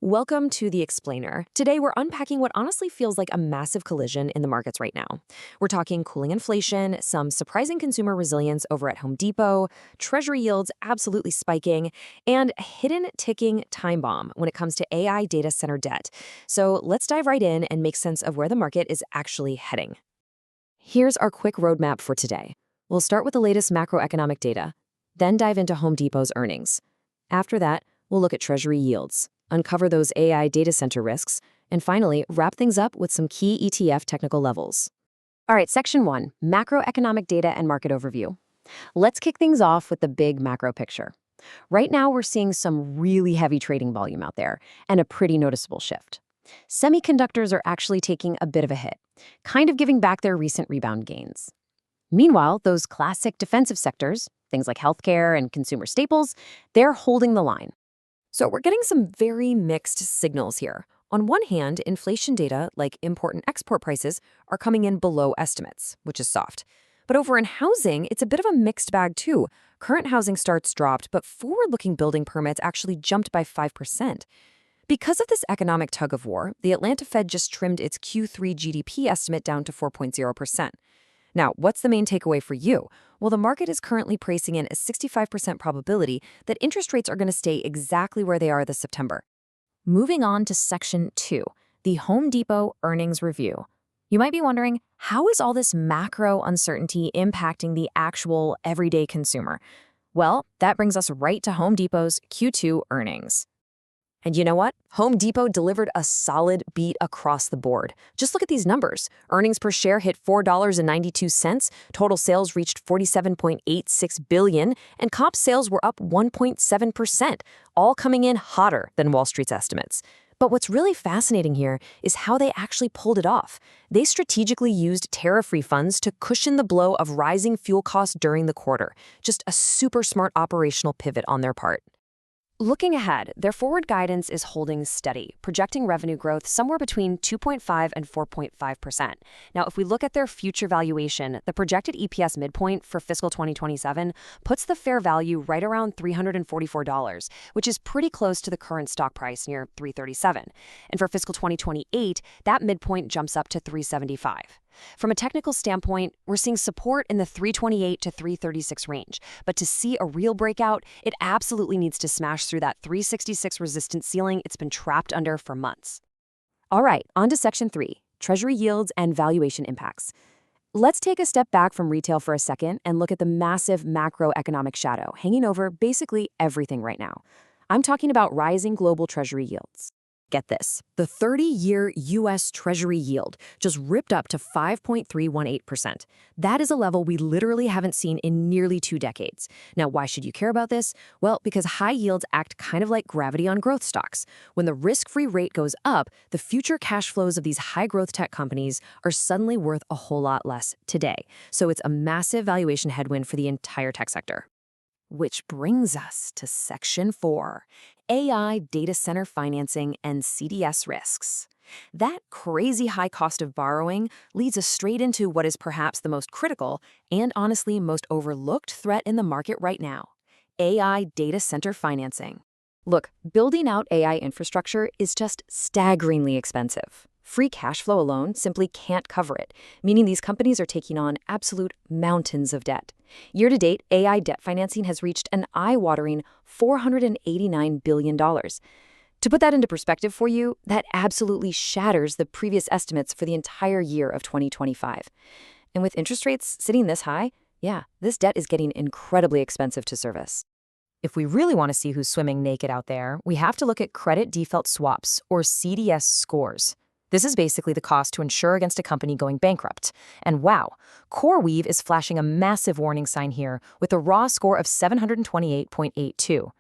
Welcome to The Explainer. Today, we're unpacking what honestly feels like a massive collision in the markets right now. We're talking cooling inflation, some surprising consumer resilience over at Home Depot, treasury yields absolutely spiking, and a hidden ticking time bomb when it comes to AI data center debt. So let's dive right in and make sense of where the market is actually heading. Here's our quick roadmap for today. We'll start with the latest macroeconomic data, then dive into Home Depot's earnings. After that, we'll look at treasury yields, uncover those AI data center risks, and finally, wrap things up with some key ETF technical levels. All right, Section 1, Macroeconomic Data and Market Overview. Let's kick things off with the big macro picture. Right now, we're seeing some really heavy trading volume out there and a pretty noticeable shift. Semiconductors are actually taking a bit of a hit, kind of giving back their recent rebound gains. Meanwhile, those classic defensive sectors, things like healthcare and consumer staples, they're holding the line. So we're getting some very mixed signals here. On one hand, inflation data like import and export prices are coming in below estimates, which is soft. But over in housing, it's a bit of a mixed bag too. Current housing starts dropped, but forward-looking building permits actually jumped by 5%. Because of this economic tug-of-war, the Atlanta Fed just trimmed its Q3 GDP estimate down to 4.0%. Now, what's the main takeaway for you? Well, the market is currently pricing in a 65% probability that interest rates are going to stay exactly where they are this September. Moving on to Section 2, the Home Depot earnings review. You might be wondering, how is all this macro uncertainty impacting the actual everyday consumer? Well, that brings us right to Home Depot's Q2 earnings. And you know what? Home Depot delivered a solid beat across the board. Just look at these numbers. Earnings per share hit $4.92, total sales reached $47.86 billion, and comp sales were up 1.7%, all coming in hotter than Wall Street's estimates. But what's really fascinating here is how they actually pulled it off. They strategically used tariff refunds to cushion the blow of rising fuel costs during the quarter. Just a super smart operational pivot on their part. Looking ahead, their forward guidance is holding steady, projecting revenue growth somewhere between 2.5 and 4.5%. Now, if we look at their future valuation, the projected EPS midpoint for fiscal 2027 puts the fair value right around $344, which is pretty close to the current stock price near $337. And for fiscal 2028, that midpoint jumps up to $375. From a technical standpoint, we're seeing support in the 328 to 336 range, but to see a real breakout, it absolutely needs to smash through that 366 resistance ceiling it's been trapped under for months. All right, on to Section 3, Treasury yields and valuation impacts. Let's take a step back from retail for a second and look at the massive macroeconomic shadow hanging over basically everything right now. I'm talking about rising global Treasury yields. Get this, the 30-year U.S. Treasury yield just ripped up to 5.318%. That is a level we literally haven't seen in nearly 2 decades. Now, why should you care about this? Well, because high yields act kind of like gravity on growth stocks. When the risk-free rate goes up, the future cash flows of these high-growth tech companies are suddenly worth a whole lot less today. So it's a massive valuation headwind for the entire tech sector. Which brings us to Section 4, AI data center financing and CDS risks. That crazy high cost of borrowing leads us straight into what is perhaps the most critical and honestly most overlooked threat in the market right now, AI data center financing. Look, building out AI infrastructure is just staggeringly expensive. Free cash flow alone simply can't cover it, meaning these companies are taking on absolute mountains of debt. Year to date, AI debt financing has reached an eye-watering $489 billion. To put that into perspective for you, that absolutely shatters the previous estimates for the entire year of 2025. And with interest rates sitting this high, this debt is getting incredibly expensive to service. If we really want to see who's swimming naked out there, we have to look at credit default swaps, or CDS scores. This is basically the cost to insure against a company going bankrupt. And wow, CoreWeave is flashing a massive warning sign here with a raw score of 728.82.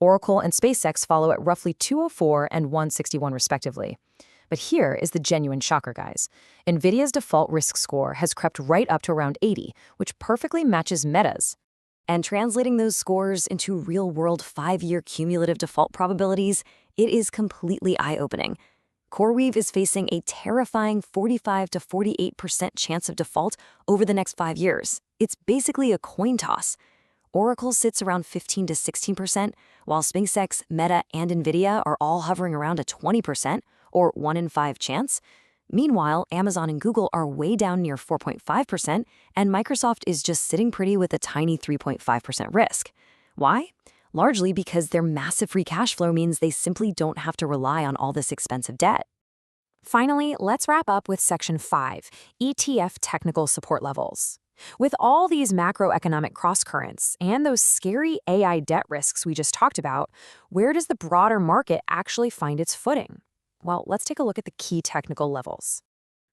Oracle and SpaceX follow at roughly 204 and 161 respectively. But here is the genuine shocker, guys. NVIDIA's default risk score has crept right up to around 80, which perfectly matches Meta's. And translating those scores into real-world 5-year cumulative default probabilities, it is completely eye-opening. CoreWeave is facing a terrifying 45 to 48% chance of default over the next 5 years. It's basically a coin toss. Oracle sits around 15 to 16%, while SpaceX, Meta, and Nvidia are all hovering around a 20% or 1 in 5 chance. Meanwhile, Amazon and Google are way down near 4.5%, and Microsoft is just sitting pretty with a tiny 3.5% risk. Why? Largely because their massive free cash flow means they simply don't have to rely on all this expensive debt. Finally, let's wrap up with Section 5, ETF technical support levels. With all these macroeconomic crosscurrents and those scary AI debt risks we just talked about, where does the broader market actually find its footing? Well, let's take a look at the key technical levels.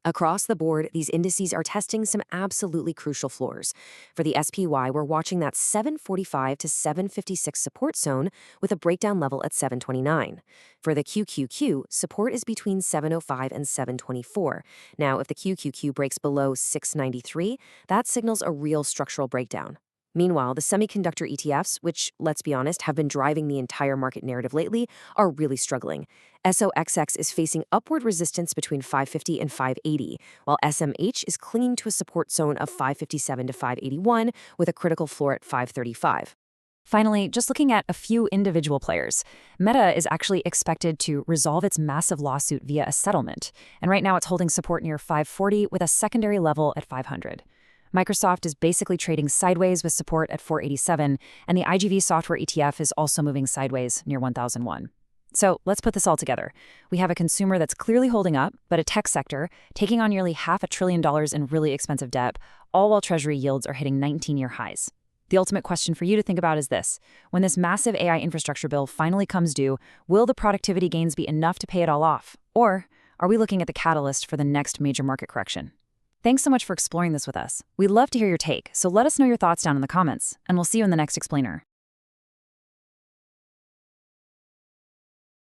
Across the board, these indices are testing some absolutely crucial floors. For the SPY, we're watching that 745 to 756 support zone with a breakdown level at 729. For the QQQ, support is between 705 and 724. Now, if the QQQ breaks below 693, that signals a real structural breakdown. Meanwhile, the semiconductor ETFs, which, let's be honest, have been driving the entire market narrative lately, are really struggling. SOXX is facing upward resistance between 550 and 580, while SMH is clinging to a support zone of 557 to 581 with a critical floor at 535. Finally, just looking at a few individual players, Meta is actually expected to resolve its massive lawsuit via a settlement, and right now it's holding support near 540 with a secondary level at 500. Microsoft is basically trading sideways with support at 487, and the IGV software ETF is also moving sideways near 1001. So let's put this all together. We have a consumer that's clearly holding up, but a tech sector taking on nearly $500 billion in really expensive debt, all while Treasury yields are hitting 19-year highs. The ultimate question for you to think about is this. When this massive AI infrastructure bill finally comes due, will the productivity gains be enough to pay it all off? Or are we looking at the catalyst for the next major market correction? Thanks so much for exploring this with us. We'd love to hear your take, so let us know your thoughts down in the comments, and we'll see you in the next explainer.